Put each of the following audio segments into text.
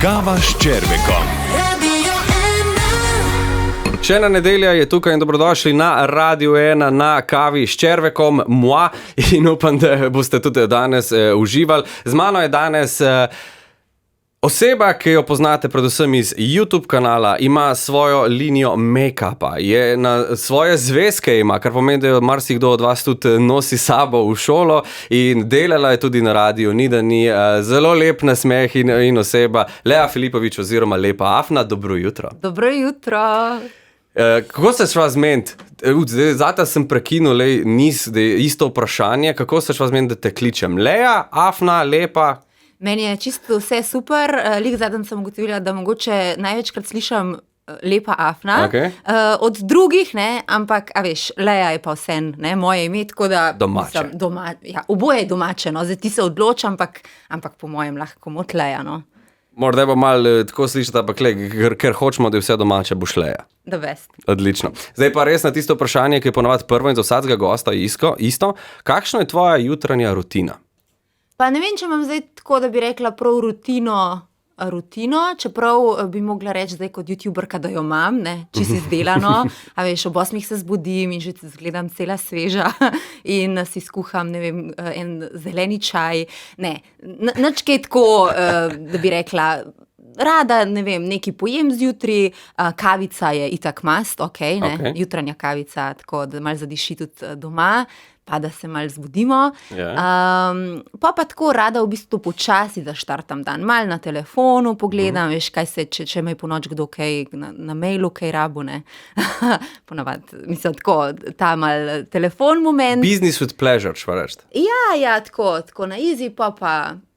Kava s Červekom. Še ena nedelja je tukaj in dobrodošli na Radio 1 na Kavi s Červekom, moi, in upam, da boste tudi danes uživali. Z mano je danes oseba, ki jo poznate predvsem iz YouTube kanala, ima svojo linijo make-upa, je na svoje zvezke ima, kar pomeni, da marsikdo od vas tudi nosi sabo v šolo in delala je tudi na radiju, ni da ni, zelo lep nasmeh in oseba, Lea Filipović oziroma Lepa Afna, dobro jutro. Dobro jutro. Kako se šla zmeniti? Zate sem prekinul, da je isto vprašanje, kako se šla zmeniti, da te kličem? Lea, Afna, Lepa? Meni je čisto vse super, zadnjič sem ugotovila, da mogoče največkrat slišam Lepa Afna, Okay. Od drugih, ne, ampak, a veš, Lea je pa vsem, ne, moje ime, tako da... Domače. Ja, oboje je domače, no, zdaj ti se odloča, ampak po mojem lahko mot Lea, no. Morda bo malo tako slišati, ampak ker hočemo, da je vse domače, boš Lea. The best. Odlično. Zdaj pa res na tisto vprašanje, ki je ponovadi prvo in za vsakega gosta isto. Kakšna je tvoja jutranja rutina? Pa ne vem, če imam zdaj tako, da bi rekla prav rutino, čeprav bi mogla reči zdaj kot youtuberka, da jo imam, ne, čisto izdelano, a veš, ob 8 se zbudim in že zgledam cela sveža in si skuham, ne vem, en zeleni čaj, ne, nič kaj tako, da bi rekla, rada, ne vem, nekaj pojem zjutri, kavica je itak must, okay. Jutranja kavica, tako da malo zadiši tudi doma, pa da se malo zbudimo. Pa tako rada v bistvu počasi zaštartam dan. Malo na telefonu pogledam, veš, kaj se, če me je po noč kdo kaj na mailu kaj rabu, ne. Ponavadi, mislim, tako, ta mal telefon moment. Business with pleasure, šva reči. Ja, tako na easy, pa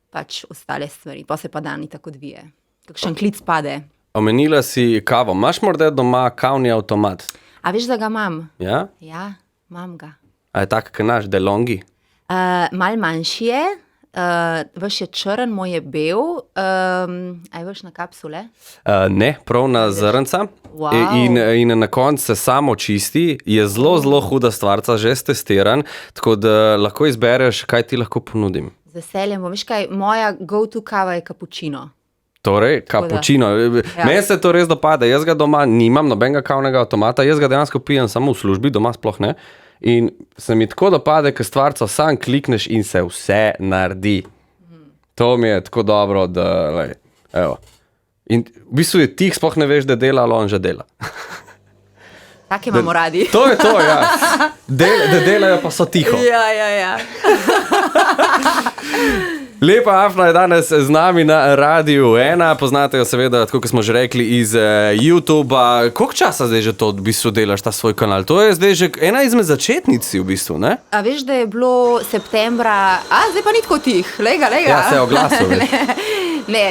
pač ostale stvari, pa se pa dan tako odvije. Kakšen klic pade. Omenila si kavo. Imaš morda doma kavni avtomat? A veš, da ga imam? Ja? Ja, imam ga. A je tak, kaj naš, DeLonghi? Mal manjši je, vaš je črn, moj je bel, a je vaš na kapsule? Ne, prav na zrnca. Wow. In na koncu se samo čisti, je zelo huda stvarca, že stestiran, tako da lahko izbereš, kaj ti lahko ponudim. Z veseljem, veš kaj, moja go-to kava je cappuccino. Torej, cappuccino. Ja. Meni se to res dopade, jaz ga doma nimam, nobenega kavnega avtomata, jaz ga dejansko pijem samo v službi, doma sploh ne. In se mi tako dopade, ker stvarco sam klikneš in se vse naredi. To mi je tako dobro, da, lej, evo. In v bistvu je tih, sploh ne veš, da dela, ali on že dela. Take imamo radi. To je to, ja. Da delajo, pa so tiho. Ja. Lepa Afna je danes z nami na Radiu 1, poznate jo seveda, tako kot smo že rekli, iz YouTubea. Koliko časa zdaj že to v bistvu delaš, ta svoj kanal? To je zdaj že ena izmed začetnic v bistvu, ne? A veš, da je bilo septembra, zdaj pa ni tako tih, lega. Ja, se je oglasil. Ne,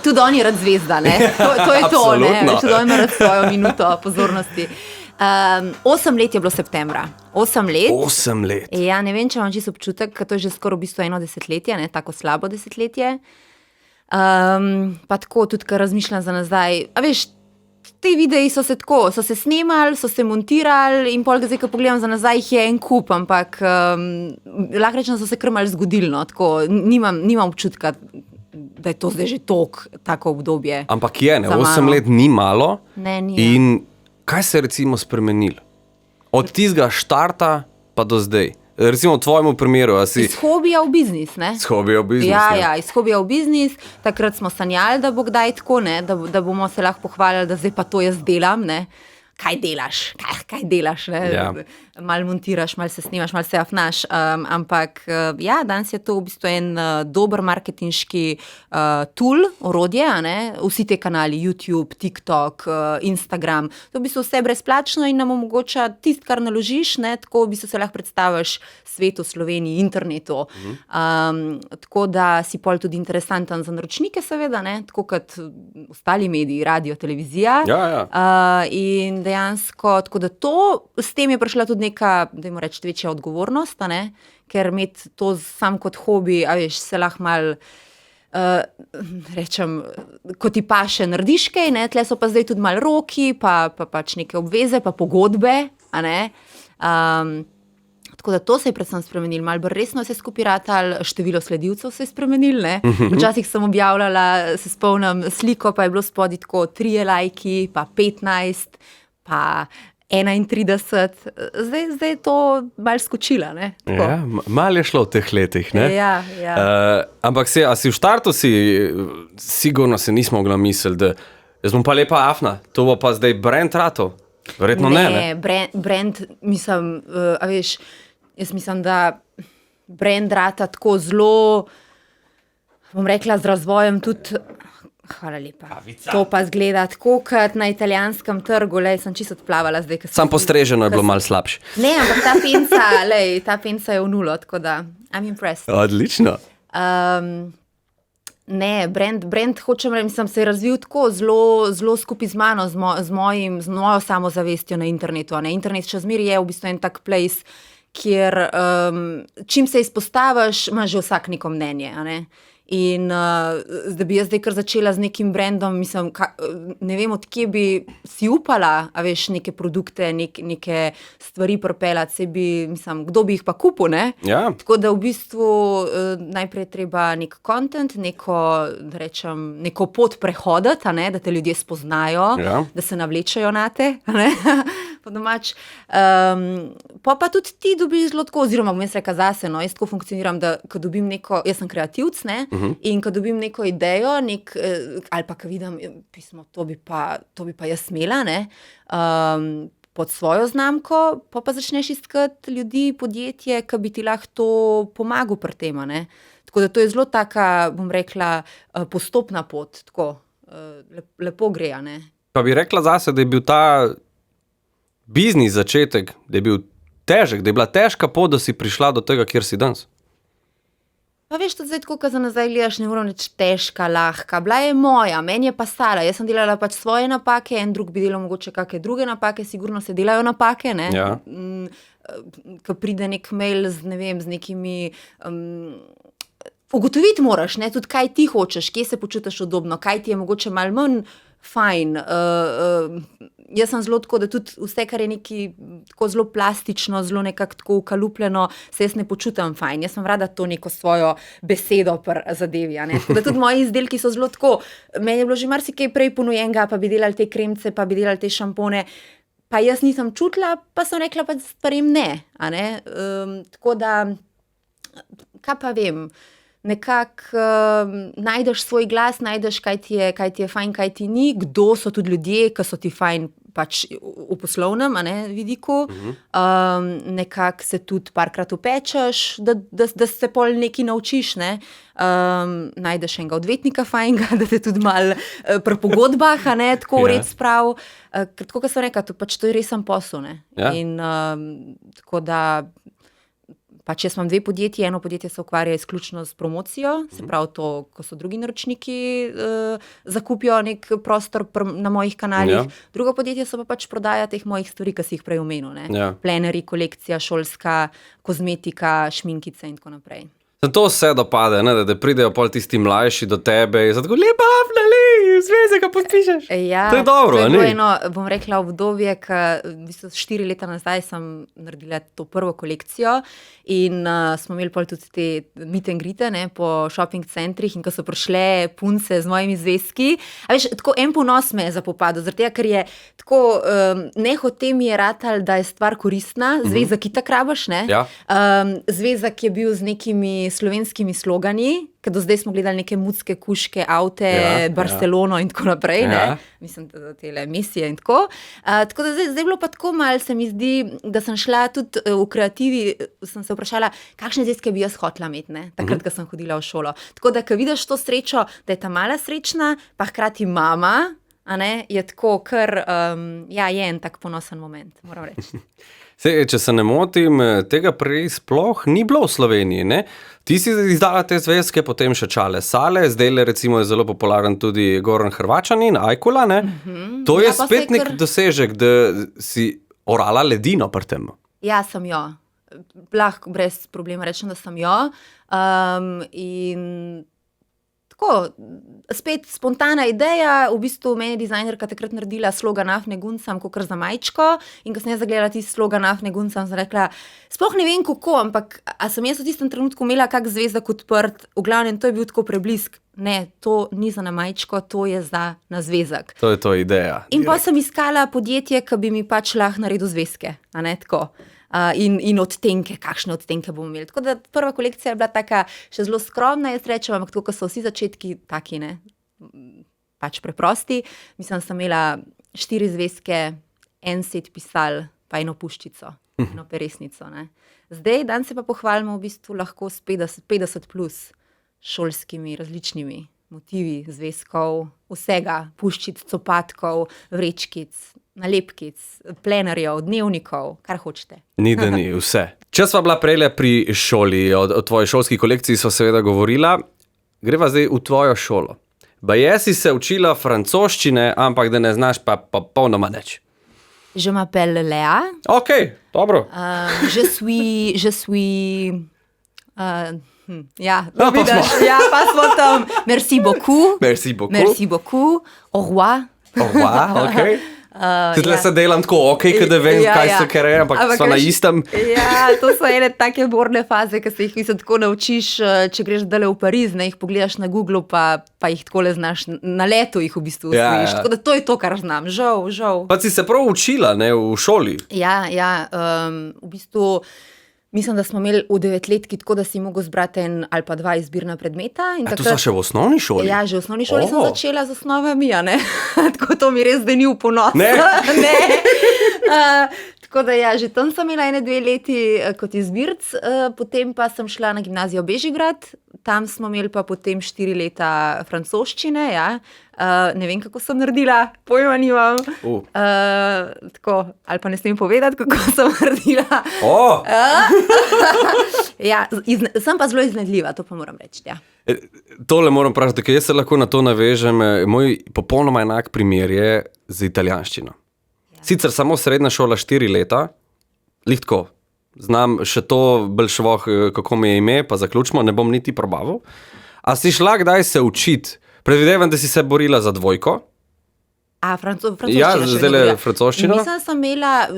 tudi on je rad zvezda, ne? To je to, ne? Veš, tudi on ima rad svojo minuto pozornosti. 8 let je bilo septembra. 8 let. 8 let. Ja, ne vem, če imam čisto občutek, ker to je že skoraj v bistvu 1 desetletje, ne, tako slabo desetletje. Pa tako tudi, ker razmišljam za nazaj. A veš, te videi so se snemali, so se montirali in pol, zdaj, ko pogledam za nazaj, jih je en kup, ampak lahko rečem, da so se kar malo zgodili, no, tako, nimam občutka, da je to zdaj že tako obdobje. Ampak je, ne, 8 let ni malo. Ne, ni. In kaj se je recimo spremenilo? Od tistega štarta pa do zdaj. Recimo v tvojemu primeru. Iz hobija v biznis, ne? Iz hobija v biznis, ja. Iz hobija v biznis. Takrat smo sanjali, da bo kdaj tako, ne? Da bomo se lahko pohvalili, da zdaj pa to jaz delam, ne? Kaj delaš, ne? Ja. Mal montiraš, mal se snimaš, mal se afnaš, ampak ja, danes je to v bistvu en dober marketinški tool, orodje, ne? Vsi te kanali, YouTube, TikTok, Instagram, to v bistvu vse brezplačno in nam omogoča tisto, kar naložiš, ne? Tako v bistvu se lahko predstaviš svetu, Sloveniji, internetu. Tako da si pol tudi interesanten za naročnike seveda, ne? Tako kot ostali mediji, radio, televizija. Ja. In dejansko, tako da to, s tem je prišla tudi neka, dajmo reči, večja odgovornost, ne? Ker imeti to sam kot hobi, a veš, se lahko malo, rečem, ko ti paše narediš kaj, ne? Tle so pa zdaj tudi malo roki, pa pač neke obveze, pa pogodbe, a ne? Tako da to se je predvsem spremenilo, malo bolj resno se je skupaj ratalo, število sledilcev se je spremenilo, ne. Včasih sem objavljala, se spomnim, sliko, pa je bilo spodaj tako 3 lajki, pa 15, pa 31, zdaj je to malo skočila, ne. Tako. Ja, malo je šlo v teh letih, ne? Ja. Ampak a si v štartu sigurno se nismo mogla misliti, da jaz bom pa lepa afna, to bo pa zdaj brand ratov. Verjetno ne. Brand, mislim, a veš, jaz mislim, da brand rata tako zelo, bom rekla, z razvojem tudi, hvala lepa, Kavica. to pa zgleda tako, kot na italijanskem trgu, sem čisto odplavala zdaj. Sam postreženo je bilo malo slabše. Ne, ampak ta penca je v nulo, tako da, I'm impressed. Odlično. Ne, brand hočem reči, mislim, se je razvil tako zelo skupaj z mano, z mojo samozavestjo na internetu. Ne. Internet še zmeraj je v bistvu en tak place, kjer čim se izpostaviš, ima že vsak neko mnenje. A ne. In da bi jaz zdaj kar začela z nekim brandom, mislim, ne vem, od kje bi si upala, a veš, neke produkte, neke stvari pripeljati, saj bi, mislim, kdo bi jih pa kupil, ne? Ja. Tako da v bistvu najprej treba nek content, da rečem, neko pot prehoditi, a ne, da te ljudje spoznajo, da se navlečejo nate, a ne, po domač. Pa tudi ti dobiš zelo tako, oziroma bom jaz rekla zase, no, jaz tako funkcioniram, da ko dobim neko, jaz sem kreativc, ne, in ko dobim neko idejo, ali pa ko vidim pismo, to bi pa jaz smela, ne, pod svojo znamko, pa začneš iskati ljudi, podjetje, ki bi ti lahko to pomagal pri tem, ne. Tako da to je zelo taka, bom rekla, postopna pot, tako, lepo gre, a ne. Pa bi rekla zase, da je bil ta biznis začetek, da je bil težek, da je bila težka pot, da si prišla do tega, kjer si danes. Pa veš, tudi zdaj, tako, ko za nazaj gledaš, ne moram reči težka, lahka. Bila je moja, meni je pa stala. Jaz sem delala pač svoje napake, en drug bi delal mogoče kakšne druge napake, sigurno se delajo napake, ne. Ja. Ko pride nek mail z, ne vem, z nekimi... ugotoviti moraš, ne, tudi kaj ti hočeš, kje se počutiš udobno, kaj ti je mogoče malo manj fajn. Jaz sem zelo tako, da tudi vse, kar je neki tako zelo plastično, zelo nekako tako ukalupljeno, se jaz ne počutim fajn. Jaz sem rada to neko svojo besedo pri zadevi, a ne. Tako da tudi moji izdelki so zelo tako, meni je bilo že marsikaj prej ponujenega, pa bi delali te kremce, pa bi delali te šampone, pa jaz nisem čutila, pa sem rekla pa stvarem ne, a ne. Tako da, kaj pa vem, nekako najdeš svoj glas, najdeš, kaj ti je fajn, kaj ti ni, kdo so tudi ljudje, ki so ti fajn pač v poslovnem, a ne, vidiku. Nekako se tudi parkrat upečeš, da se pol nekaj naučiš, ne. Najdeš enega odvetnika fajnega, da te tudi malo pri pogodbah, a ne, tako red sprav. Tako, kot sem rekla, to je resen posel, ne. Ja. In tako da pač jaz imam 2 podjetji, eno podjetje se ukvarja izključno s promocijo, se pravi to, ko so drugi naročniki zakupijo nek prostor na mojih kanalih, drugo podjetje so pa pač prodaja teh mojih stvari, ki si jih prej omenil, ne. Plenerji, kolekcija, šolska, kozmetika, šminkice in tako naprej. To vse dopade, ne, da pridejo pol tisti mlajši do tebe in zato lepa afna, zveze ga podpišeš. Ja, to je dobro, to je a ni? bilo eno, bom rekla, obdobje, ko v bistvu 4 leta nazaj sem naredila to prvo kolekcijo in smo imeli pol tudi te meet and greete, ne, po shopping centrih in ko so prišle punce z mojimi zvezki, a veš, tako en ponos me je zapopadel, zaradi tega, ker je tako nehote mi je ratal, da je stvar koristna, zvezek itak rabiš, ne. Ja. Zvezek je bil z nekimi slovenskimi slogani, ker do zdaj smo gledali neke mutske kuške, avte, Barcelono in tako naprej, ne. Mislim, da tele misije in tako. Tako da zdaj je bilo pa tako malo, se mi zdi, da sem šla tudi v kreativi, sem se vprašala, kakšne zvezke bi jaz hotela imeti, ne, takrat, ko sem hodila v šolo. Tako da, ko vidiš to srečo, da je ta mala srečna, pa hkrati mama, a ne, je tako kar, je en tak ponosen moment, moram reči. Sej, če se ne motim, tega prej sploh ni bilo v Sloveniji, ne? Ti si izdala te zvezke, potem še Čale Sale, zdajle recimo je zelo popularen tudi Goran Hrvačanin, Ajkula, ne? To je spet nek dosežek, da si orala ledino pri tem. Ja, sem jo. Lahko brez problema rečem, da sem jo. In tako, spet spontana ideja, v bistvu meni je dizajnerka takrat naredila slogan Afne Guncam, kakor za majčko, in ko sem jaz zagledala tisti slogan Afne Guncam, sem rekla, sploh ne vem kako, ampak a sem jaz v tistem trenutku imela kak zvezek odprt, v glavnem to je bil tako preblisk. Ne, to ni za na majčko, to je za na zvezek. To je to ideja. In pa sem iskala podjetje, ki bi mi pač lahko naredil zvezke, a ne tako. In odtenke, kakšne odtenke bomo imeli. Tako da prva kolekcija je bila taka še zelo skromna, jaz rečem, ampak tako, ko so vsi začetki taki, ne, pač preprosti. Mislim, sem imela 4 zvezke, en set pisal, pa eno puščico, eno peresnico. Ne. Zdaj, dan se pa pohvalimo v bistvu lahko s 50 plus šolskimi različnimi motivi, zvezkov, vsega, puščic, copatkov, vrečkic, nalepkic, plenarjev, dnevnikov, kar hočete. Ni da ni, vse. Če sva bila prejle pri šoli, o tvoji šolski kolekciji sva seveda govorila, greva zdaj v tvojo šolo. Baje si se učila francoščine, ampak da ne znaš pa popolnoma nič. Je m'appelle Léa. Ok, dobro. Je suis... ja, No, pa vidiš, smo. ja, pa smo tam. Merci beaucoup. Merci beaucoup. Merci beaucoup. Au revoir. Oh, wow, ok. Zdaj se delam tako, ok, da vem, kaj so kere, ampak so na veš, istem. Ja, to so ene take borne faze, ki se jih mislim tako naučiš, če greš dale v Pariz, ne jih pogledaš na Google, pa jih takole znaš, na letu jih v bistvu Ja, usvojiš. ja. Tako da to je to, kar znam. Žal. Pa si se prav učila, ne, v šoli. Ja, v bistvu mislim, da smo imeli v 9-letki tako, da si mogel zbrati en ali pa 2 izbirna predmeta. In A to so še v osnovni šoli? Ja, že v osnovni šoli sem Oh. začela z osnovami, a ne. Tako to mi res, da ni v ponos. Ne. Ne. Tako da ja, že tam sem imela 1-2 leti kot izbirc, potem pa sem šla na gimnazijo Bežigrad, tam smo imeli pa potem 4 leta francoščine, ja. Ne vem, kako sem naredila, pojma nimam. Tako, ali pa ne smem povedati, kako sem naredila. O, Ja, sem pa zelo iznajdljiva, to pa moram reči, ja. tole moram vprašati, ker jaz se lahko na to navežem. Moj popolnoma enak primer je z italijanščino. Sicer samo srednja šola 4 leta, lihtko, znam še to bolšvoh, kako mi je ime, pa zaključimo, ne bom niti probaval. A si šla kdaj se učiti? Predvidevam, da si se borila za 2. Francoščina. Ja, še zdajle vedno, ja. francoščino. Sem imela,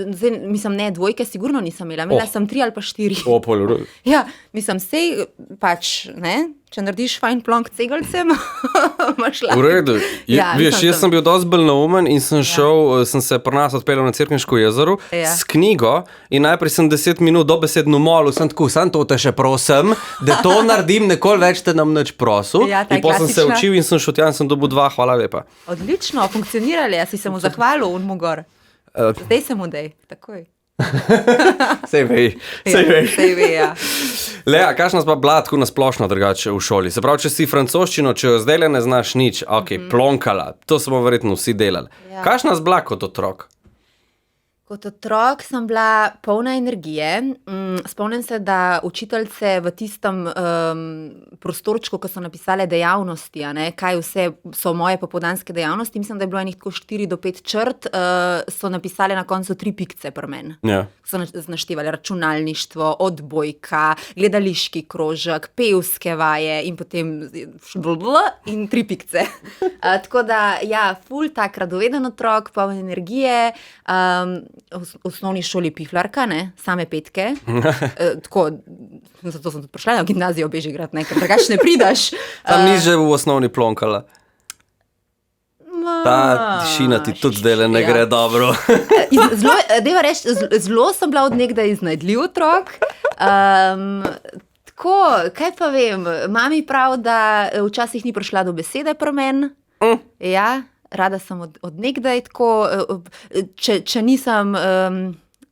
mislim, ne, 2 sigurno nisem imela, imela sem 3 ali pa 4. O, pol, Ja, mislim, sej pač, ne, če narediš fajn plonk cegelcem, imaš lahko. v redu. Ja, Veš, jaz sem bil dosti bolj naumen in sem šel, sem se pri nas odpeljal na Cerkniško jezero Ja. s knjigo in najprej sem 10 minut dobesedno molil, sem tako, sam to te še prosim, da to naredim, nikoli več te nam nič prosil. Ja, ta in potem sem se klasična. učil in sem šel tja in sem dobil 2, hvala lepa. Odlično, funkcionirali, jaz si se mu zahvalil, unmu gor. Zdaj se mu dej, takoj. Sej vej, sej Ja, vej. sej ve, ja. Lea, kakšna pa bila tako nasplošno drugače v šoli? Se pravi, če si francoščino, če jo zdaj ne znaš nič, ok, plonkala, to smo verjetno vsi delali. Ja. Kakšna si bila kot otrok? Kot otrok sem bila polna energije. Spomnim se, da učiteljice v tistem prostorčku, ko so napisale dejavnosti, a ne, kaj vse so moje popoldanske dejavnosti, mislim, da je bilo enih tako 4 do 5 črt, so napisale na koncu 3 pikce pri meni. Ja. So naštevali računalništvo, odbojka, gledališki krožek, pevske vaje in potem in 3 pikce. Tako da, ja, ful tak radoveden otrok, poln energije, v osnovni šoli pihlarka, ne, same petke. Tako, zato sem tudi prišla na gimnazijo Bežigrad, ne, ker drugače ne prideš. Tam ni že v osnovni plonkala. Ta tišina ti tudi zdaj ne gre dobro. Deva reči, zelo sem bila od nekdaj iznajdljiv otrok. Tako, kaj pa vem, mami prav, da včasih ni prišla do besede pri meni. Ja, rada sem od nekdaj tako, če nisem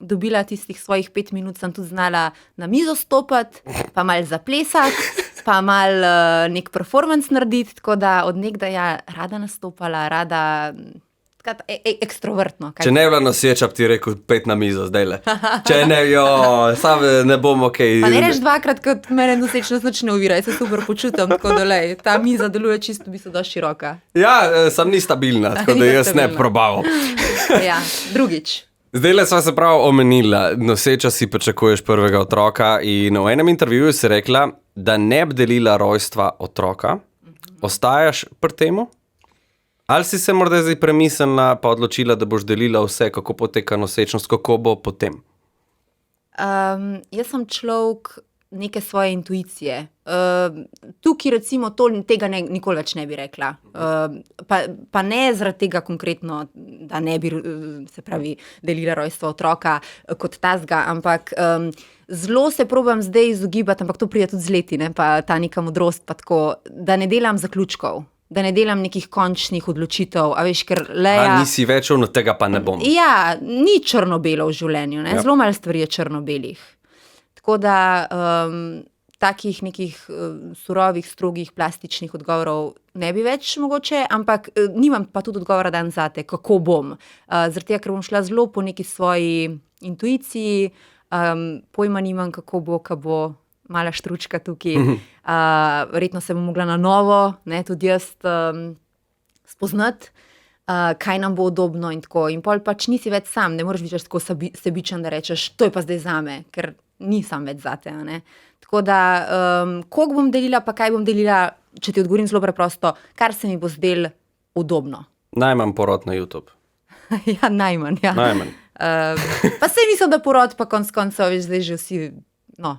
dobila tistih svojih 5 minut, sem tudi znala na mizo stopiti, pa malo zaplesati, pa malo nek performance narediti, tako da od nekdaj ja, rada nastopala, rada ekstrovertno. Če ne bi bila noseča, bi ti rekel 5 na mizo zdajle. Če ne, sam ne bom ok. Pa ne reč 2-krat, kot mene nosečnost nič ne ovira, jaz se super počutim, tako da lej, ta miza deluje čisto bi se dosti široka. Ja, sam ni stabilna, tako da Ni jaz ne stabilna. probaval. Ja, drugič. Zdajle sva se prav omenila, noseča si pričakuješ prvega otroka in v enem intervjuju si rekla, da ne bi delila rojstva otroka, Ostajaš pri temu? Ali si se morda zdaj premislila pa odločila, da boš delila vse, kako poteka nosečnost, kako bo potem? Jaz sem človek neke svoje intuicije. Tukaj recimo tega nikoli več ne bi rekla. Pa ne zaradi tega konkretno, da ne bi, se pravi, delila rojstvo otroka kot tazga, ampak zelo se probam zdaj izogibati, ampak to pride tudi z leti, ne, pa ta neka modrost, pa tako, da ne delam zaključkov, da ne delam nekih končnih odločitev, a veš, ker Leja... Nisi več od tega pa ne bom. Ja, ni črno-belo v življenju, ne? Zelo malo stvari je črno-belih. Tako da takih nekih surovih, strogih, plastičnih odgovorov ne bi več mogoče, ampak nimam pa tudi odgovora dan zate, kako bom. Zaradi tega, ker bom šla zelo po neki svoji intuiciji, pojma nimam, kako bo, mala štručka tukaj. Verjetno se bom mogla na novo, ne, tudi jaz spoznati, kaj nam bo udobno in tako. In pol pač nisi več sam, ne moreš biti tako sebičen, da rečeš, to je pa zdaj zame, ker nisem več zate. Ne. Tako da, koliko bom delila, pa kaj bom delila, če ti odgovorim zelo preprosto, kar se mi bo zdelo udobno. Najmanj porod na YouTube. Ja, najmanj, ja. Najmanj. Pa sej mislim, da porod pa konc koncev, veš, zdaj že vsi, no,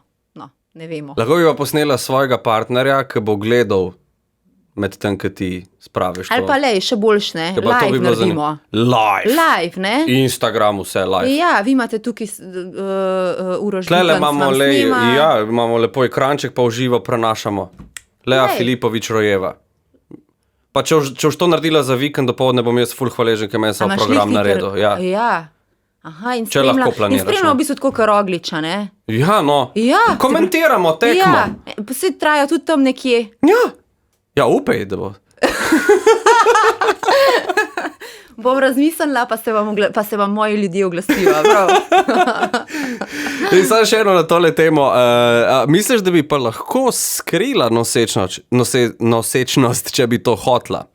ne vemo. Lahko bi pa posnela svojega partnerja, ki bo gledal med tem, ki ti spraviš to. Ali pa lej, še boljš, ne, live naredimo. Live, ne. Instagram, vse live. Ja, vi imate tukaj Uroš Tlele Dukanc imamo, vam snima. ja, imamo lepo ekranček, pa v živo prenašamo. Lea Filipovič rojeva. Pa če boš to naredila za vikend dopoldne, bom jaz ful hvaležen, ker meni sam program naredil. Ja. Aha, in Če lahko planiraš, spremljamo v bistvu tako kot Rogliča, ne? Ja, no. Ja. Komentiramo tekmo. Ja, pa se traja tudi tam nekje. Ja, upaj, da bo. Bom razmislila, pa se vam moji ljudje oglasijo, prav. In samo še eno na tole temo. Misliš, da bi pa lahko skrila nosečnost, če bi to hotla?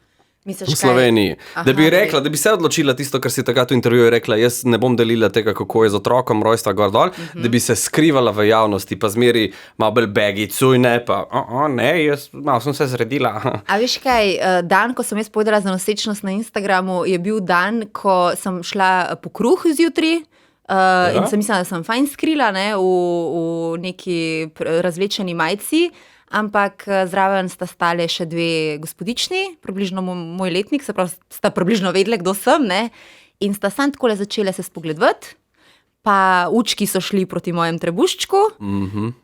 Misliš, v Sloveniji. Aha, da bi rekla, da bi se odločila tisto, kar si takrat v intervjuju rekla, jaz ne bom delila tega, kako je z otrokom, rojstva gor dol, da bi se skrivala v javnosti, pa zmeri malo bolj begicu in ne, pa ne, jaz malo sem se zredila. A veš kaj, dan, ko sem jaz povedala za nosečnost na Instagramu, je bil dan, ko sem šla po kruh zjutraj, in sem mislila, da sem fajn skrila, ne, v neki razvlečeni majici, ampak zraven sta stale še dve gospodični, približno moj letnik, se pravi, sta približno vedele, kdo sem, ne, in sta sam takole začele se spogledovati, pa učki so šli proti mojem trebuščku,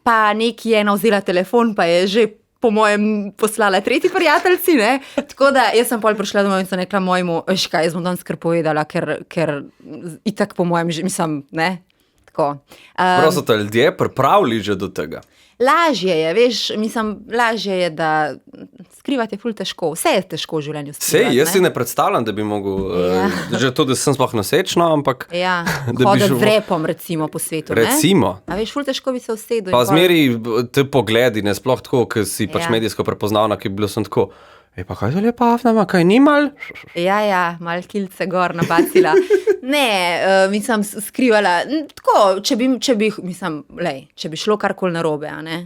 pa neki je ena vzela telefon, pa je že po mojem poslala tretji prijateljci, ne, tako da jaz sem pol prišla domov in sem rekla mojemu, veš kaj, jaz bom danes kar povedala, ker itak po mojem že, mislim, ne, tako. Prav so te ljudje pripravili že do tega. Lažje je, veš, mislim, lažje je, da skrivati je ful težko. Vse je težko v življenju skrivati. Jaz si ne predstavljam, da bi mogel, že to, da sem sploh nosečna, ampak... Ja, hoditi z repom, recimo, po svetu, ne? Recimo. A veš, ful težko bi se usedel. Pa zmeri te pogledi, ne, sploh tako, ker si pač medijsko prepoznavna, ki bi bilo sem tako, pa kaj to lepa afnama, kaj ni mal? Ja, mal kilce gor nabacila. Ne, mislim, skrivala, tako, če bi šlo karkoli narobe, a ne,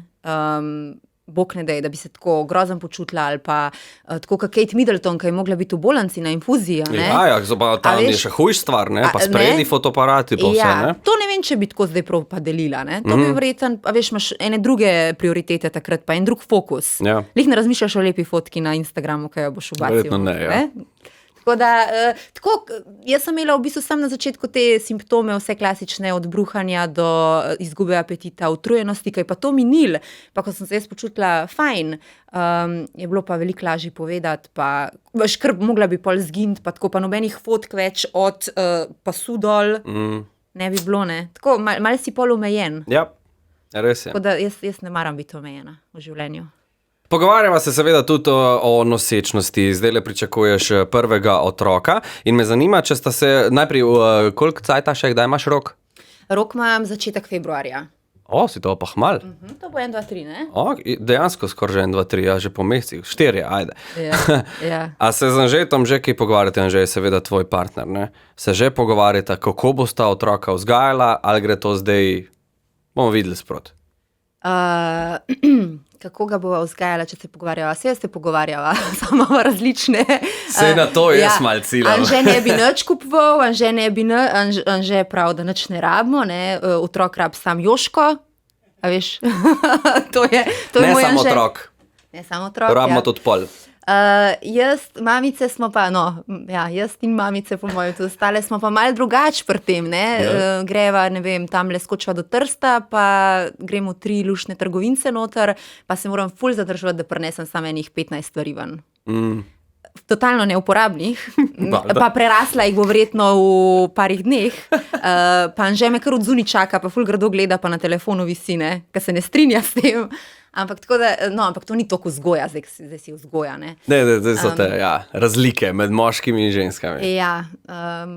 bog ne dej, da bi se tako grozen počutila, ali pa tako kot Kate Middleton, ki je mogla biti v bolnici na infuziji, ne. Ja, tam je še hujš stvar, ne, pa spredi fotoaparati, pa vse, ne. To ne vem, če bi tako zdaj prav pa delila, ne, to bi verjetno, a veš, imaš ene druge prioritete takrat, pa en drug fokus. Ja. Lih ne razmišljaš o lepi fotki na Instagramu, kaj jo boš ubacil. Verjetno ne, ja. Tako da, jaz sem imela v bistvu sam na začetku te simptome, vse klasične, od bruhanja do izgube apetita, utrujenosti, kaj pa to minil, pa ko sem se jaz počutila fajn, je bilo pa veliko lažje povedati, pa veš, kar mogla bi pol zginiti, pa tako, pa nobenih fotk več od pasu dol, ne bi bilo, ne. Tako, malo si pol omejen. Ja, res je. Tako da jaz ne maram biti omejena v življenju. Pogovarjava se seveda tudi o nosečnosti, zdaj le pričakuješ prvega otroka in me zanima, če sta se najprej, koliko cajta še, kdaj imaš rok? Rok imam začetek februarja. Si to pa hmal. To bo 1, 2, 3, ne? Dejansko skoraj že 1, 2, 3, ja, že po mesecih, 4, ajde. Ja. A se z Anžetom že kaj pogovarjate, Anžej je seveda tvoj partner, ne? Se že pogovarjate, kako bosta otroka vzgajala, ali gre to zdaj, bomo videli sproti? Kako ga bova vzgajala, če se pogovarjava? Saj se pogovarjava, samo imamo različne. Sej na to jaz malo ciljam. Anže ne bi nič kupoval, Anže prav, da nič ne rabimo, ne? Otrok rab sam Joško, a veš, to je Ne moj samo Anže. otrok, Ne samo otrok, rabimo tudi pol. Jaz, mamice smo pa, jaz in mamice po mojem, tudi ostale smo pa malo drugače pri tem, ne. Greva, ne vem, tamle skočiva do Trsta, pa gremo 3 luštne trgovince noter, pa se moram ful zadržati, da prinesem samo enih 15 stvari ven. Totalno neuporabnih, pa prerasla jih bo verjetno v parih dneh, pa Anže me kar od zunaj čaka, pa ful grdo gleda, pa na telefonu visi, ne, ker se ne strinja s tem. Ampak tako da, ampak to ni toliko vzgoja, zdaj si vzgoja, ne. Ne, zdaj so te razlike med moškimi in ženskami. Ja,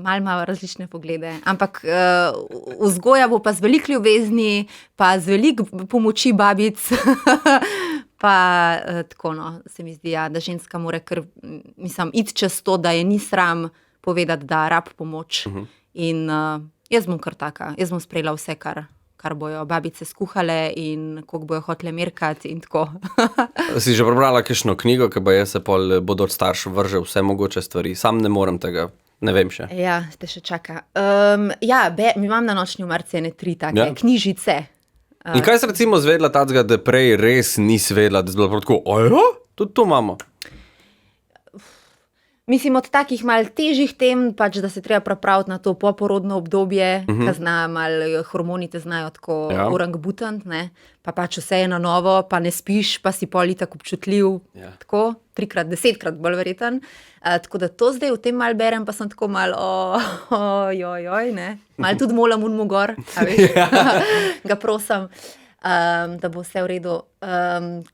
malo imamo različne poglede, ampak vzgoja bo pa z veliko ljubezni, pa z veliko pomoči babic, pa tako, se mi zdi, da ženska mora kar, mislim, iti čez to, da je ni sram povedati, da rab pomoč. In jaz bom kar taka, jaz bom sprejela vse, kar bojo babice skuhale in koliko bojo hotele merkati in tako. Si že prebrala kakšno knjigo, ki bojo se pol bodoč starš vrže vse mogoče stvari? Sam ne morem tega, ne vem še. Ja, te še čaka. Mi imam na nočni omarici ene 3 take knjižice. In kaj si recimo zvedla tacga, da prej res nisi vedela, da si bila prav tako, ojo, tudi to imamo? Mislim, od takih malo težjih tem, pač, da se treba pripraviti na to poporodno obdobje, ki zna malo, hormoni te znajo tako orangbutant, ne, pa pač vse je na novo, pa ne spiš, pa si pol itak občutljiv, tako, 3-krat, 10-krat bolj verjeten. Tako da to zdaj v tem malo berem, pa sem tako malo, ne, malo tudi molam unmu gor, a veš, ga prosim. Da bo vse v redu.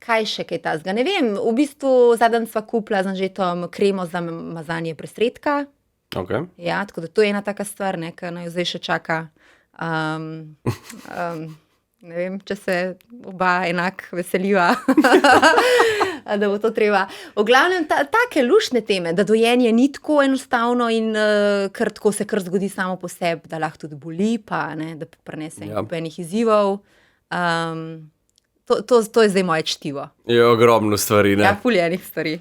Kaj še kaj tazga? Ne vem, v bistvu zadnjič sva kupila z Anžetom kremo za mazanje presredka. Okay. Ja, tako da to je ena taka stvar, ne, ki naj zdaj še čaka. Ne vem, če se oba enak veseliva, da bo to treba. V glavnem, take luštne teme, da dojenje ni tako enostavno in kar tako se kar zgodi samo po sebi, da lahko tudi boli, pa ne, da prenese enih izzivov. To je zdaj moje čtivo. Je ogromno stvari, ne? Ja, ful je enih stvari.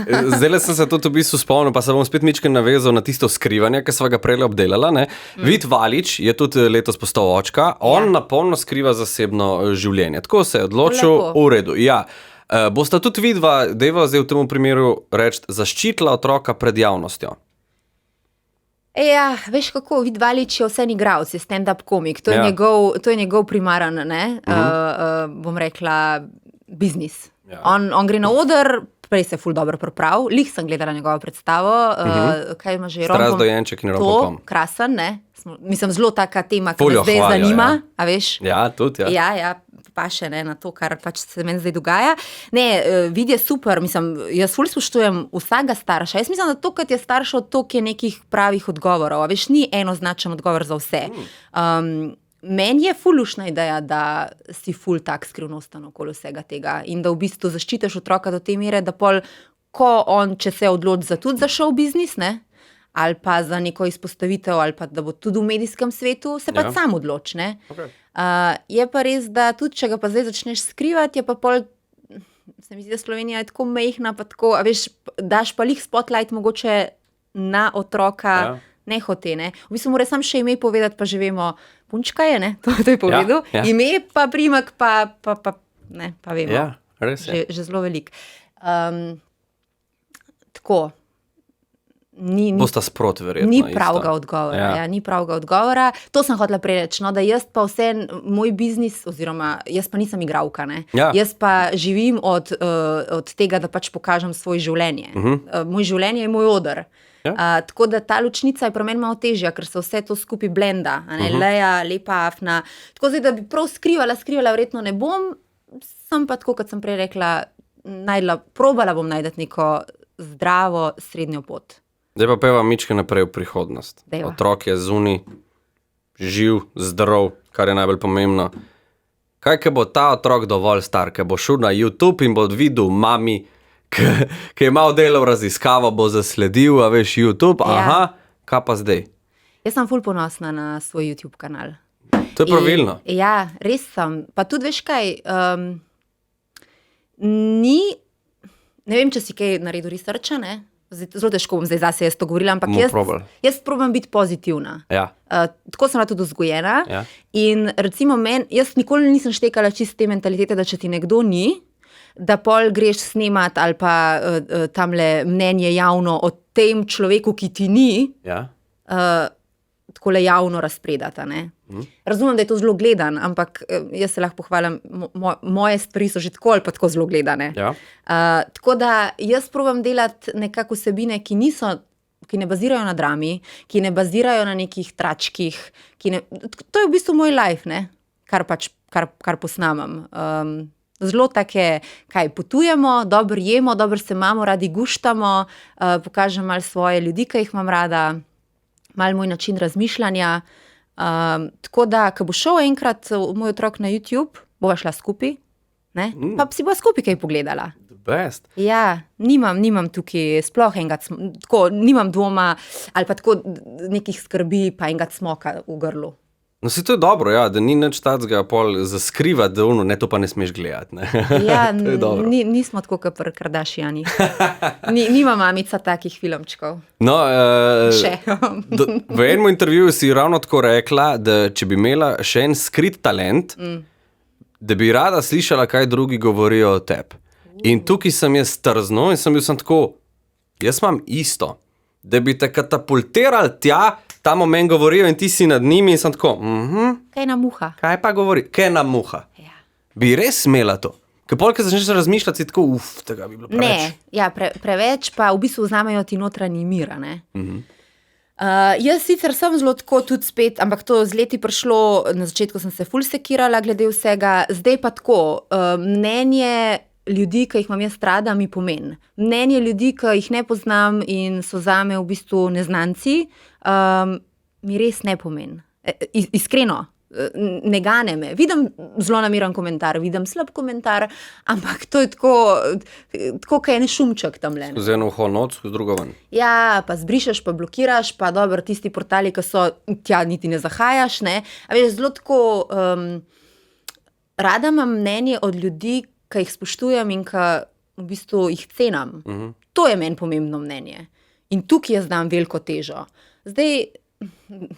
Zdajle sem se tudi v bistvu spomnil, pa se bom spet mičkaj navezal na tisto skrivanje, ki sva ga prej obdelala, ne? Vid Valič je tudi letos postal očka, on napolno skriva zasebno življenje. Tako se je odločil, v redu. Ja. Bosta tudi vidva, dejva zdaj v tem primeru reči, zaščitila otroka pred javnostjo? Ja, veš kako, Vid Valič je vseeno igralec, je stand-up komik, to je njegov primaren, ne, bom rekla, biznis. On gre na oder, prej se ful dobro priprav, lih sem gledala njegovo predstavo, kaj ima že Strast dojenček in Rombokom. To, krasen, ne, mislim, zelo taka tema, ki me zdaj zanima, a veš? Ja, tudi, ja. Ja, pa še ne na to, kar pač se meni zdaj dogaja. Ne, Vid je super, mislim, jaz ful spoštujem vsakega starša. Jaz mislim, da to, kad je staršev, toliko je nekih pravih odgovorov, a veš, ni enoznačen odgovor za vse. Meni je ful luštna ideja, da si ful tak skrivnostan okoli vsega tega in da v bistvu zaščitiš otroka do te mere, da pol, ko on, če se odloči tudi za show biznis, ne, ali pa za neko izpostavitev, ali pa da bo tudi v medijskem svetu, se pa sam odloči, ne. Okay. Je pa res, da tudi, če ga pa zdaj začneš skrivati, je pa pol, se mi zdi, da Slovenija je tako mejhna, pa tako, a veš, daš pa lih spotlight mogoče na otroka, ne hote, ne. V bistvu mora sam še ime povedati, pa že vemo, punčka je, ne, to je povedal, ime pa primek, pa vemo. Ja, res je. Že zelo velik. Tako. Bosta sproti verjetno. Ni pravega odgovora, ni pravega odgovora. To sem hotela prej reči, no, da jaz pa vse, moj biznis, oziroma jaz pa nisem igralka, ne. Jaz pa živim od tega, da pač pokažem svoje življenje. Moj življenje je moj oder. Tako da ta ločnica je pri meni malo težja, ker se vse to skupaj blenda, a ne, Leja, lepa Afna. Tako zdaj, da bi prav skrivala, verjetno ne bom, sem pa tako, kot sem prej rekla, probala bom najti neko zdravo srednjo pot. Zdaj pa peva mičke naprej v prihodnost. Otrok je zunaj, živ, zdrav, kar je najbolj pomembno. Kaj, ko bo ta otrok dovolj star, ko bo šel na YouTube in bo videl mami, ki je malo delal raziskavo, bo zasledil, a veš, YouTube, aha, kaj pa zdaj? Jaz sem ful ponosna na svoj YouTube kanal. To je pravilno. Ja, res sem. Pa tudi veš kaj, ne vem, če si kaj naredil researcha, ne? Zelo težko bom zdaj zase jaz to govorila, ampak jaz probam biti pozitivna. Ja. Tako sem bila tudi vzgojena. Ja. In recimo jaz nikoli nisem štekala čist te mentalitete, da če ti nekdo ni, da pol greš snemat ali pa tamle mnenje javno o tem človeku, ki ti ni, Ja. takole javno razpredata. Ne? Razumem, da je to zelo gledan, ampak jaz se lahko pohvalim, moje stvari so že tako ali pa tako zelo gledane. Ja. Tako da jaz probam delati nekako vsebine, ki ne bazirajo na drami, ki ne bazirajo na nekih tračkih. To je v bistvu moj life, ne? Kar posnamem. Zelo take, kaj potujemo, dobro jemo, dobro se imamo, radi guštamo, pokažem malo svoje ljudi, ki jih imam rada, malo moj način razmišljanja. Tako da, ko bo šel enkrat moj otrok na YouTube, bova šla skupaj, ne? Pa si bova skupaj kaj pogledala. The best. Ja, nimam tukaj sploh enega, tako, nimam dvoma ali pa tako nekih skrbi pa enega cmoka v grlu. No, to je dobro, ja, da ni nič takega pol zaskrivati, da ne, to pa ne smeš gledati. Ne? Ja, To je dobro. nismo tako kot pri Kardashianih. Nima mamica takih filmčkov. No, Še. v enem intervjuju si ravno tako rekla, da če bi imela še en skrit talent, da bi rada slišala, kaj drugi govorijo o tebi. In tukaj sem jaz trznil in sem bil tako, jaz imam isto, da bi te katapultirali tja, tam o meni govorijo in ti si nad njimi in sem tako, Kaj na muha? kaj pa govori? Kaj je na muha? Ja. Bi res imela to? Ker polk začneš razmišljati, si tako, tega bi bilo preveč. Ne, ja, preveč pa v bistvu vzamejo ti notranji mir, a ne. Jaz sicer sem zelo tako tudi spet, ampak to z leti prišlo, na začetku sem se ful sekirala glede vsega, zdaj pa tako, mnenje ljudi, ki jih imam jaz rada, mi pomeni. Mnenje ljudi, ki jih ne poznam in so zame v bistvu neznanci, mi res ne pomeni. Iskreno. Ne gane me. Vidim zelo nameren komentar, vidim slab komentar, ampak to je tako kaj en šumček tamle. Z eno uho noč, z drugo ven. Ja, pa zbrišeš, pa blokiraš, pa dobro, tisti portali, ki so, tja niti ne zahajaš, ne. A veš, zelo tako, rada imam mnenje od ljudi, ki jih spoštujem in ki v bistvu jih cenam. To je meni pomembno mnenje. In tukaj jaz dam veliko težo. Zdaj,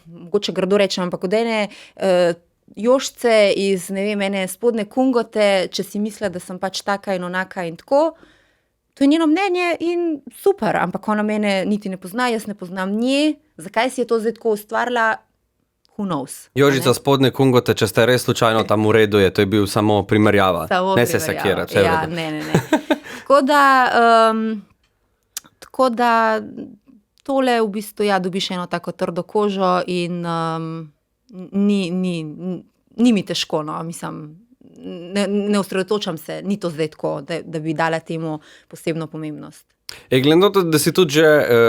mogoče grdo rečem, ampak od ene Jošce iz, ne vem, ene spodnje Kungote, če si misli, da sem pač taka in onaka in tako, to je njeno mnenje in super, ampak ona mene niti ne pozna, jaz ne poznam nje, zakaj si je to zdaj tako ustvarila, who knows. Jožica spodnje Kungote, če ste res slučajno tam v redu, to je bil samo primerjava. Ne se sekirati, vse je v Ja, redu. ne. Tako da tole v bistvu, ja, dobiš eno tako trdo kožo in ni mi težko, no, mislim, ne osredotočam se, ni to zdaj tako, da bi dala temu posebno pomembnost. Glede na to, da si tudi že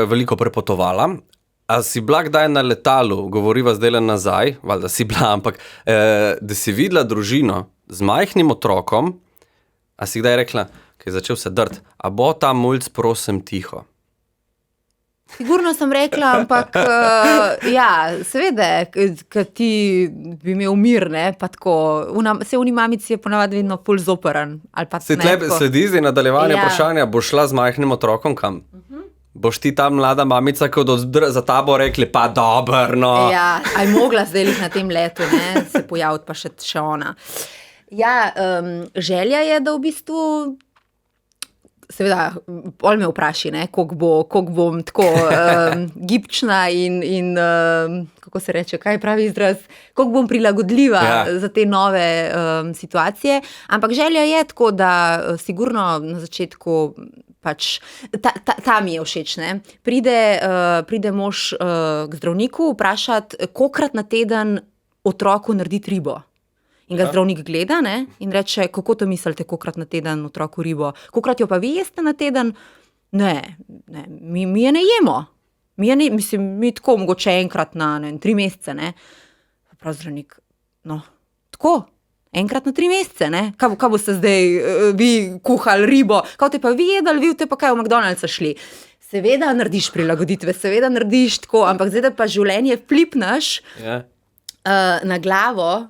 veliko prepotovala, a si bila kdaj na letalu, govoriva zdaj nazaj, valjda si bila, ampak da si videla družino z majhnim otrokom, a si kdaj rekla, ki je začel se drt, a bo ta mulc prosim tiho? Sigurno sem rekla, ampak ja, seveda, ker ti bi imel mir, ne, pa tako, se v mamici je ponavadi vedno ful zoperan. Se tlebe sledi zdaj nadaljevanje vprašanja, boš šla z majhnim otrokom kam? Boš ti ta mlada mamica, ko za tabo rekli, pa dober, no. Ja, aj mogla zdaj na tem letu, ne, se pojaviti pa še ona. Ja, želja je, da v bistvu, seveda, pol me vpraši, ne, koliko bom tako gibčna in kako se reče, kaj pravi izraz, koliko bom prilagodljiva za te nove situacije, ampak želja je tako, da sigurno na začetku pač, ta mi je všeč, ne, pride mož k zdravniku vprašati, kolikrat na teden otroku narediti ribo. In ga zdravnik gleda, ne, in reče, kako to mislite, kolikrat na teden otroku ribo? Kolikrat jo pa vi jeste na teden? Ne, mi je ne jemo. Mi tako mogoče enkrat na 3 mesece, ne. Prav zdravnik, no, tako, enkrat na 3 mesece, ne. Kaj boste zdaj vi kuhali ribo? Kaj te pa vi jedali, vi te pa kaj v McDonald'sa šli? Seveda narediš prilagoditve, seveda narediš tako, ampak zdaj da pa življenje flipneš, Na glavo,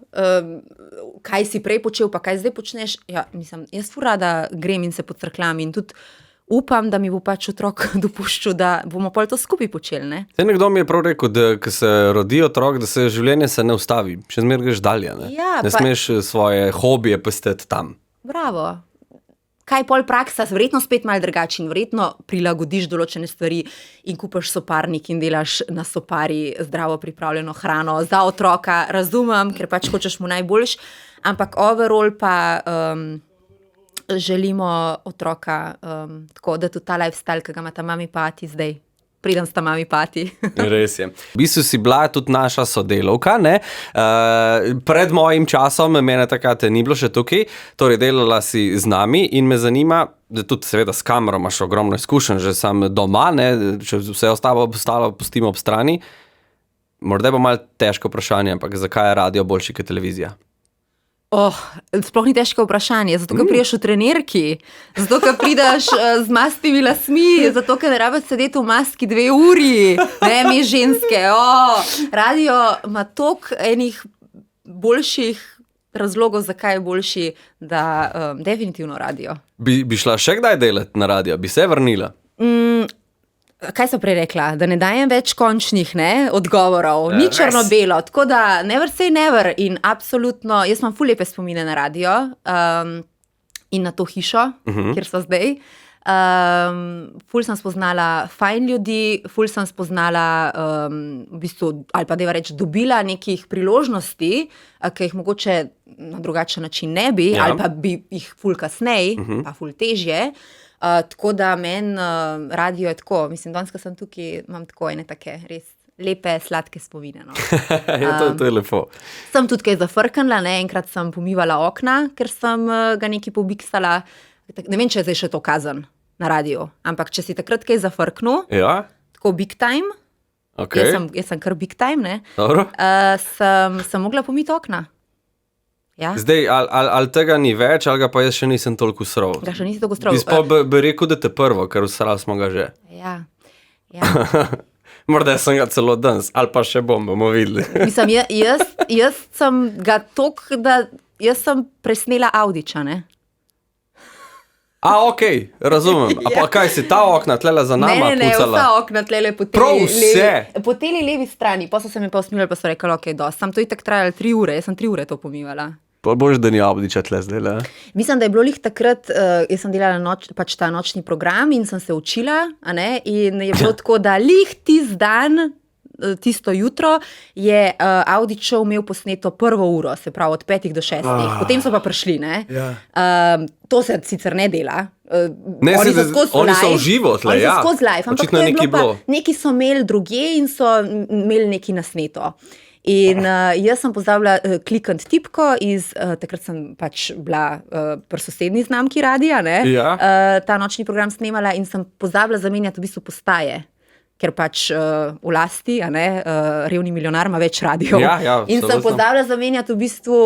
kaj si prej počel, pa kaj zdaj počneš. Ja, mislim, jaz ful rada grem in se podcrklam in tudi upam, da mi bo pač otrok dopuščal, da bomo pol to skupaj počeli, ne? Nekdo mi je prav rekel, da ko se rodi otrok, da se življenje se ne ustavi, še zmeraj greš dalje, ne? Ja, ne smeš svoje hobije pustiti tam. Bravo. Kaj pol praksa, verjetno spet malo drugačen, verjetno prilagodiš določene stvari in kupaš soparnik in delaš na sopari zdravo pripravljeno hrano za otroka, razumem, ker pač hočeš mu najboljš, ampak overall pa želimo otroka tako, da tudi ta lifestyle, ki ga ima ta mami pati zdaj, pridem s ta mami pati. Res je. V bistvu si bila tudi naša sodelavka, ne? Pred mojim časom, mene takrat ni bilo še tukaj, torej delala si z nami in me zanima, da tudi seveda s kamero imaš ogromno izkušenj, že sam doma, ne? Če vse ostalo pustimo ob strani. Morda bo malo težko vprašanje, ampak zakaj je radio boljši kot televizija? Sploh ni težko vprašanje, zato ker prideš v trenirki, zato ker prideš z mastnimi lasmi, zato ker ne rabiš sedeti v maski 2 uri, ne, mi ženske. Radio ima toliko enih boljših razlogov, zakaj je boljši, da definitivno radio. Bi šla še kdaj delati na radio? Bi se vrnila? Kaj sem prej rekla? Da ne dajem več končnih odgovorov, ni črno-belo, tako da never say never in absolutno, jaz imam ful lepe spomine na radio in na to hišo, kjer so zdaj. Ful sem spoznala fajn ljudi, ful sem spoznala v bistvu, ali pa deva reči, dobila nekih priložnosti, ki jih mogoče na drugačen način ne bi, ali pa bi jih ful kasnej, pa ful težje. Tako da meni radio je tako, mislim, danes, ko sem tukaj, imam tako ene take res lepe, sladke spomine. No. To je lepo. Sem tudi kaj zafrknila, enkrat sem pomivala okna, ker sem ga nekaj pobiksala. Ne vem, če je zdaj še to kazen na radio, ampak če si takrat kaj zafrknil, tako big time, jaz sem kar big time, sem mogla pomiti okna. Ja. Zdaj, ali tega ni več, ali ga pa jaz še nisem toliko sral. Ga še nisi toliko sral. Bi rekel, da te prvo, ker usral smo ga že. Ja. Morda sem ga celo danes, ali pa še bomo videli. Mislim, jaz sem ga toliko, da jaz sem presnela Audiča, ne? Okej, razumem. A pa kaj si ta okna tlele za nama pucala? Ne, vsa okna tlele po teli levi strani. Pa so se mi pa usmilili, pa so rekli, okej, dosti. Sam to itak trajalo 3 ure, jaz sem 3 ure to pomivala. Pa boš, da ni Audiča tle zdaj, le? Mislim, da je bilo lih takrat, jaz sem delala pač ta nočni program in sem se učila, in je bilo tako, da lih tisti dan, tisto jutro, je Audičev imel posneto 1. uro, se pravi od 5 do 6. Potem so pa prišli, ne? To se sicer ne dela. Oni so v živo tle, Oni so skozi live, ampak to je bilo pa, neki so imeli drugje in so imeli neki nasneto. In jaz sem pozabila klikniti tipko takrat sem pač bila pri sosednji znamki radia, ta nočni program snemala in sem pozabila zamenjati v bistvu postaje. Ker pač v lasti, revni milijonar ima več radijev. In sem pozabila zamenjati v bistvu,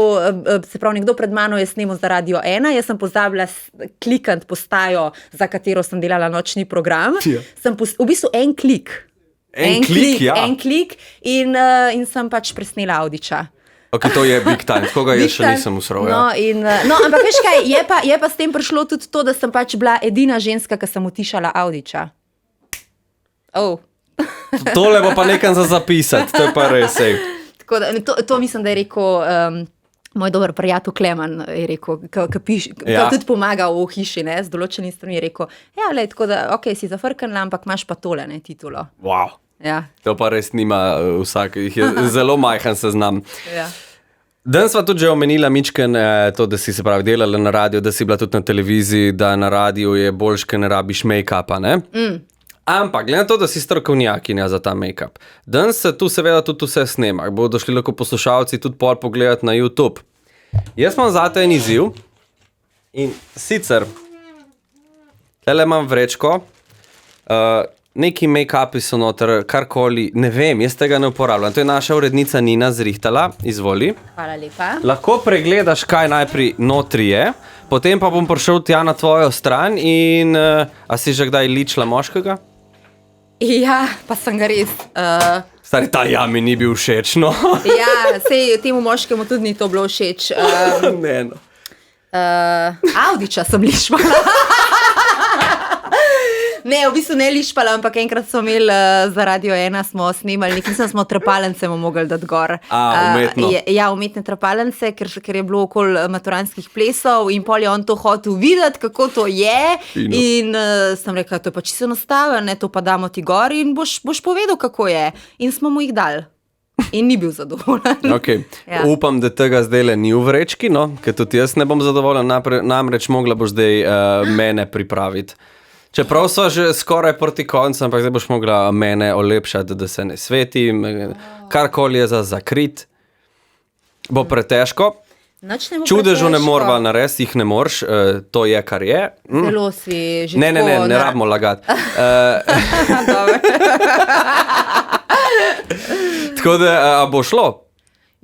se pravi, nekdo pred mano je snemal za Radio 1, jaz sem pozabila klikniti postajo, za katero sem delala nočni program. Sem v bistvu en klik. En klik in sem pač presnela Audiča. Ok, to je big time, koga jaz še nisem usral. No, ampak veš kaj, je pa s tem prišlo tudi to, da sem pač bila edina ženska, ki sem utišala Audiča. Tole bo pa nekam za zapisati, to je pa res. Tako da, to mislim, da je rekel moj dober prijatelj Kleman, je rekel, ki tudi pomaga v hiši, z določenim stvarmi, je rekel, tako da, si zafrknila, ampak imaš pa tole, titulo. Wow. To pa res nima vsak, jih je zelo majhen seznam. Danes sva tudi že omenila mičken to, da si se pravi delala na radiju, da si bila tudi na televiziji, da na radiju je boljš, ker ne rabiš make-upa, ne? Ampak, glede na to, da si strokovnjakinja za ta make-up, danes se tu seveda tudi vse snema, bodo šli lahko poslušalci tudi pol pogledati na YouTube. Jaz imam zate en izziv in sicer tele imam vrečko, neki make-upi so noter, karkoli, ne vem, jaz tega ne uporabljam. To je naša urednica Nina zrihtala, izvoli. Hvala lepa. Lahko pregledaš, kaj najprej notri je, potem pa bom prišel tja na tvojo stran in a si že kdaj ličila moškega? Ja, pa sem ga res. Stari, ta mi ni bil všeč, no. Ja, sej temu moškemu tudi ni to bilo všeč. Ne, no. Audiča sem lišpala. Ne, v bistvu ne lišpala, ampak enkrat smo imeli za Radio 1, smo snemali, mislim, smo trapalence mu mogli dati gor. Umetno. Ja, umetne trapalence, ker je bilo okoli maturanskih plesov in pol je on to hotel videti, kako to je. Fino. In sem rekla, to je pa čisto enostavno, to pa damo ti gor in boš povedal, kako je. In smo mu jih dali. In ni bil zadovoljen. Okay. Ja. Upam, da tega zdaj ni v vrečki, no? Ker tudi jaz ne bom zadovoljen, namreč mogla boš zdaj mene pripraviti. Čeprav so že skoraj proti koncu, ampak zdaj boš mogla mene olepšati, da se ne svetim, karkoli je za zakrit. Bo pretežko. Čudežu ne morva narediti, jih ne moreš, to je, kar je. Zelo si že Ne rabimo lagati. Tako da bo šlo.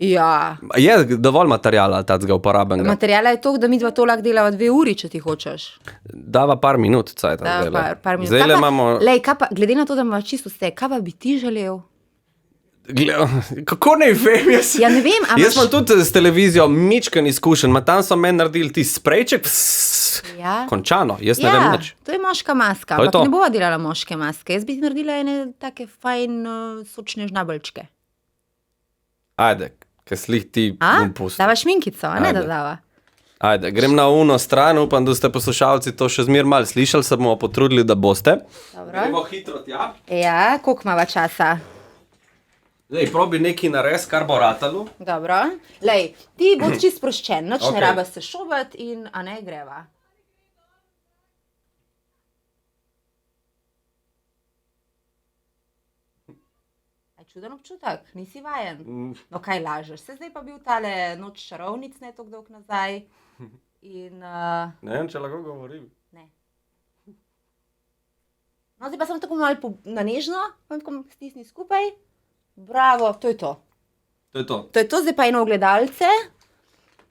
Ja. Je dovolj materijala tega uporabenega. Materijala je to, da mi dva to lahko delava 2 uri, če ti hočeš. Dava par minut, cajt. Par minut. Zdaj imamo... Lej, glede na to, da imaš čisto vse, kaj pa bi ti želel? Kako ne vem, jaz... Ja, ne vem, Jaz imam tudi s televizijo mičken izkušen, tam so meni naredili ti sprejček, Ja. končano, jaz ne vem nič. To je moška maska, To je ampak to. ne bova delala moške maske. Jaz bi naredila ene take fajn sočne žnabelčke. Ajde, ker slih ti bom pustil. Dava šminkico, a ne Ajde. da dava. Ajde, grem na uno stran, upam, da ste poslušalci to še zmer malo slišali, se bomo potrudili, da boste. Dobro. Gremo hitro tja. Ja, koliko imava časa? Zdaj, probi nekaj nares, kar bo ratalo. Dobro. Lej, ti bo čisto sproščen, nič Okej. ne raba se šobati in a ne greva. Aj čuden občutek, nisi vajen. No kaj lažeš, se zdaj pa bil tale noč čarovnic ne tako dolgo nazaj. In, Ne vem, če lahko govorim. ne. No, zdaj pa sem tako malo na nežno, tako stisni skupaj. Bravo, to je to. To je to. To je to, zdaj pa eno ogledalce.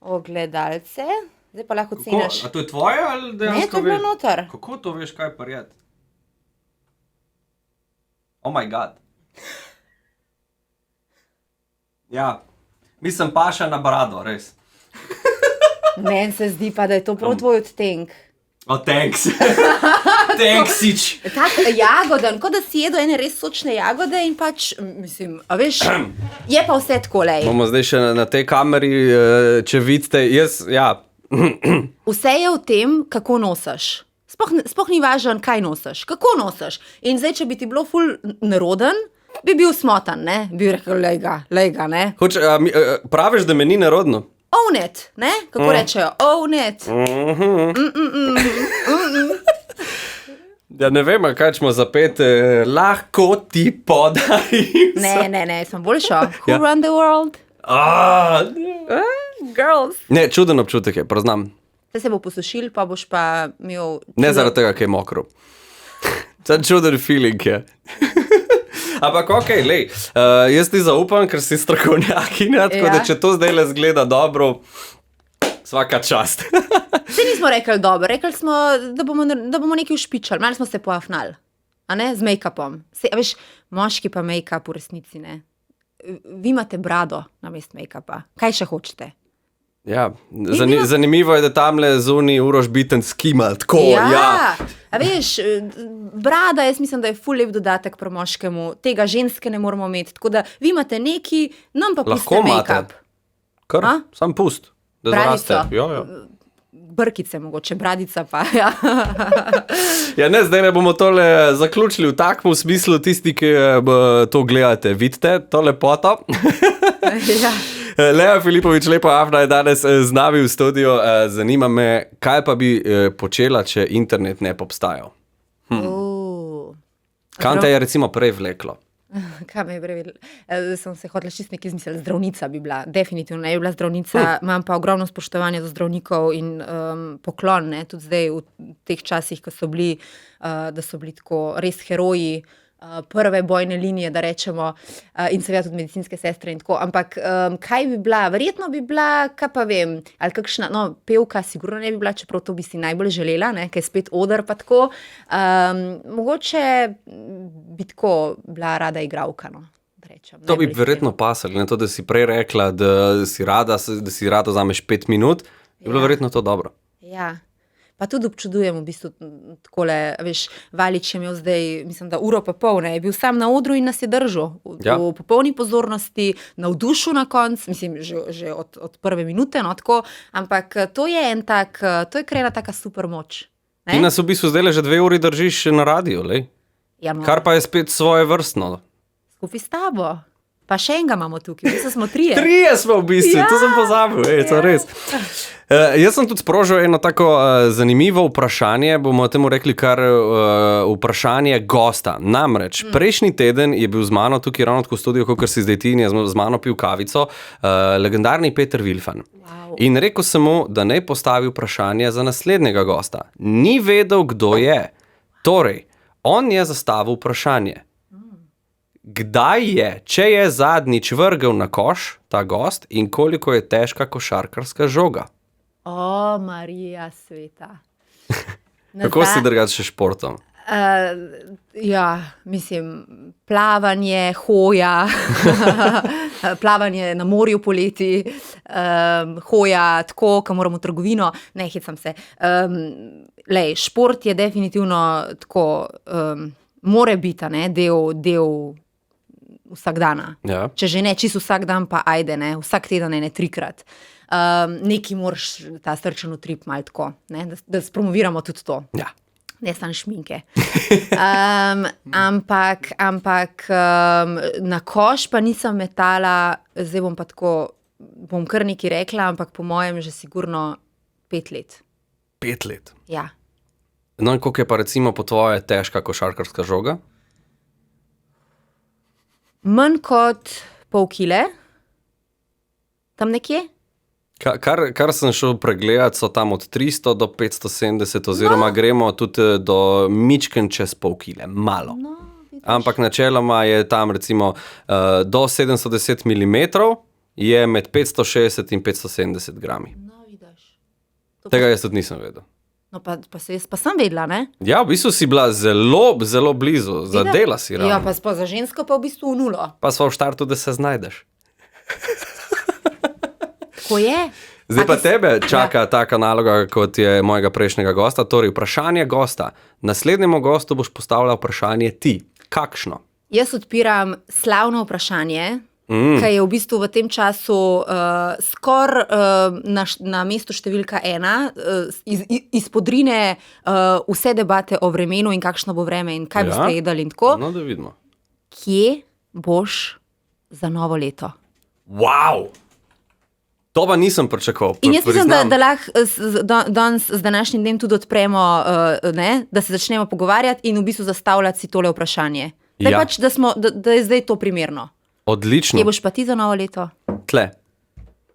Ogledalce. Zdaj pa lahko ceniš. A to je tvoje ali Ne, dejansko to je bilo veš? noter. Kako to veš, kaj parjet? Oh my god. Ja, mislim paša na brado, res. Meni se zdi pa, da je to prav tvoj odtenk. Oh, thanks. Thanksič. Tak jagoden, kot da si jedel ene res sočne jagode in pač, mislim, a veš, je pa vse tako lej. Bomo zdaj še na tej kameri, če vidite, jaz, ja. Vse je v tem, kako nosiš. Sploh ni važno, kaj nosiš, kako nosiš. In zdaj, če bi ti bilo ful neroden, bi bil smotan, ne? Bi rekel, lej ga, ne? Praviš, da me ni nerodno? Own it, ne? Kako rečejo? Own it. Ja, ne vem, a kaj smo zapet, lahko ti podaj. Ne, sem boljša. Who Ja. run the world? Girls. Ne, čuden občutek je, priznam. Zdaj se bo posušil, pa boš pa imel... Ne zaradi tega, ker je mokro. Sad čuden feeling je. Ampak ok, lej, jaz ti zaupam, ker si strokovnjakinja, tako Ja. da če to zdaj le zgleda dobro, svaka čast. Saj nismo rekli dobro, rekli smo, da bomo nekaj ušpičali, malo smo se poafnali, a ne, z make-upom. Sej, a veš, moški pa make-up v resnici, ne. Vi imate brado namesto make-upa, kaj še hočete? Ja, zanimivo je, da tamle zunaj Uroš Biten skimal, tako, ja. A veš, brada, jaz mislim, da je ful lep dodatek pri moškemu, tega ženske ne moramo imeti, tako da vi imate neki, nam pa Lahko pustite imate. make-up. Kar, A? sam pust, da Bradico. zraste. Ja. Brkice mogoče, bradica pa, ja. Ja, ne, zdaj ne bomo tole zaključili v takem smislu, tisti, ki to gledate, vidite to lepoto. ja. Lea Filipovič, lepa Afna je danes z nami v studiu. Zanima me, kaj pa bi počela, če internet ne bi obstajal? Kam te je recimo prej vleklo? Kaj me je prevedel? Sem se hotela čisto nekaj izmisliti, zdravnica bi bila, definitivno ne bi bila zdravnica, imam pa ogromno spoštovanja do zdravnikov in poklon, ne, tudi zdaj v teh časih, ko so bili, da so bili tako res heroji, prve bojne linije, da rečemo, in seveda tudi medicinske sestre in tako. Ampak kaj bi bila? Verjetno bi bila, kaj pa vem, ali kakšna, no, pevka sigurno ne bi bila, čeprav to bi si najbolj želela, ne, ker je spet oder pa tako. Mogoče bi tako bila rada igralka, no. To bi verjetno pasali, ne to, da si prej rekla, da si rada vzameš 5 minut, je bilo verjetno to dobro. Ja, pa tudi občudujem v bistvu takole, veš, Valič je imel zdaj, mislim, da uro pa pol, ne, je bil sam na odru in nas je držal v popolni pozornosti, navdušil na koncu, mislim, že od prve minute, no, tako, ampak to je ena taka super moč. Ne? Ti nas v bistvu zdaj že 2 uri držiš na radiju, lej? Ja, no. Kar pa je spet svoje vrstno. Skupaj s tabo. Pa še enega imamo tukaj, mi smo 3. 3 smo v bistvu, to sem pozabil, to res. Jaz sem tudi sprožil eno tako zanimivo vprašanje, bomo temu rekli kar vprašanje gosta. Namreč, prejšnji teden je bil z mano tukaj ravno tako v studiu, kot si zdaj ti, in je z mano pil kavico, legendarni Peter Vilfan. Wow. In rekel sem mu, da naj postavi vprašanje za naslednjega gosta. Ni vedel, kdo je. Torej, on je zastavil vprašanje. Kdaj je, če je zadnjič vrgel na koš ta gost in koliko je težka košarkarska žoga? O, Marija sveta. Kako si drugače športom? Ja, mislim, plavanje, hoja, plavanje na morju poleti, hoja tako, ko moram v trgovino, ne hecam se. Lej, šport je definitivno tako, more biti, ne, del vsak dana. Ja. Če že ne, čisto vsak dan pa ajde, ne, vsak teden ne 3-krat. Neki moraš ta srčen utrip malo tako, ne, da spromoviramo tudi to. Ja. Ne samo šminke. Ampak na koš pa nisem metala, zdaj bom pa tako, bom kar nekaj rekla, ampak po mojem že sigurno 5 let. 5 let? Ja. No in koliko je pa recimo po tvoje težka košarkarska žoga? Manj kot pol kile, tam nekje. Kar sem šel pregledati, so tam od 300 do 570, oziroma gremo tudi do mičken čez pol kile, malo. No, ampak načeloma je tam recimo do 710 mm je med 560 in 570 grami. No, vidiš. Tega jaz tudi nisem vedel. No, pa sem vedela, ne? Ja, v bistvu si bila zelo, zelo blizu, zadela si ravno. Ja, pa za žensko pa v bistvu v nulo. Pa sva v štartu, da se znajdeš. Ko je? Zdaj pa tebe čaka taka naloga, kot je mojega prejšnjega gosta. Torej, vprašanje gosta. Naslednjemu gostu boš postavila vprašanje ti. Kakšno? Jaz odpiram slavno vprašanje, ki je v bistvu v tem času skoraj na mestu številka 1, izpodrine vse debate o vremenu in kakšno bo vreme in kaj boste jedli in tako. No, da vidimo. Kje boš za novo leto? Wow! To pa nisem pričakoval. In jaz mislim, da lahko danes z današnjim dnem tudi odpremo, da se začnemo pogovarjati in v bistvu zastavljati si tole vprašanje. Da, pač, da je zdaj to primerno. Odlično. Kje boš pa ti za novo leto? Tle.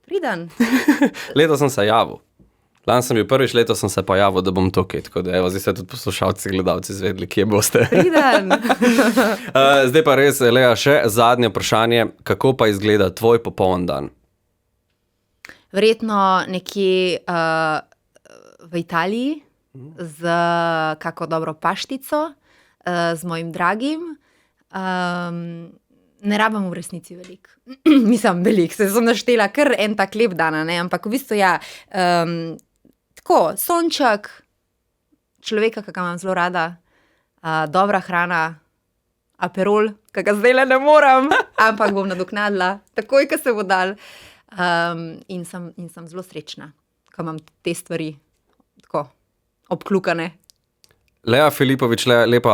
Pridan. Leto sem se javil. Lani sem bil prvič, leto sem se pa javil, da bom tukaj. Tako da evo, zdaj ste tudi poslušalci, gledalci izvedeli, kje boste. Pridan. Zdaj pa res, Lea, še zadnje vprašanje. Kako pa izgleda tvoj popoln dan? Verjetno nekje v Italiji z kako dobro paštico, z mojim dragim. Ne rabim v resnici veliko. Mislim, veliko, se sem naštela kar en tak lep dan, ne? Ampak v bistvu ja, tako, sonček, človeka, ki ga imam zelo rada, dobra hrana, aperol, ki ga zdaj ne moram, ampak bom nadoknadila, takoj, ko se bo dal. In sem zelo srečna, ko imam te stvari tako obklukane. Lea Filipović, lepa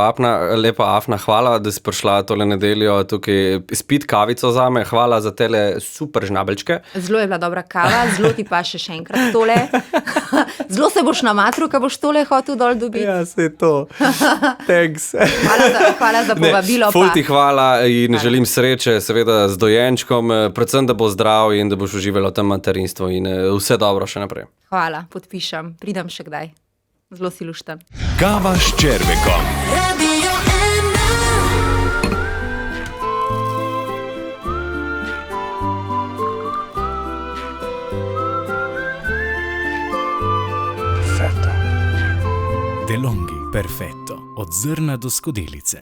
Afna, hvala, da si prišla tole nedeljo tukaj spit kavico zame, hvala za tele super žnabelčke. Zelo je bila dobra kava, zelo ti pa še enkrat tole. Zelo se boš namatru, ko boš tole hotel dol dobiti. Ja, sej to. Thanks. Hvala za povabilo. Ful ti hvala in želim sreče, seveda z dojenčkom, predvsem, da bo zdrav in da boš uživala v tem materinstvu in vse dobro še naprej. Hvala, podpišem, pridem še kdaj. Zelo si lušten. Kava s Červekom. DeLonghi Perfetto, od zrna do skodelice.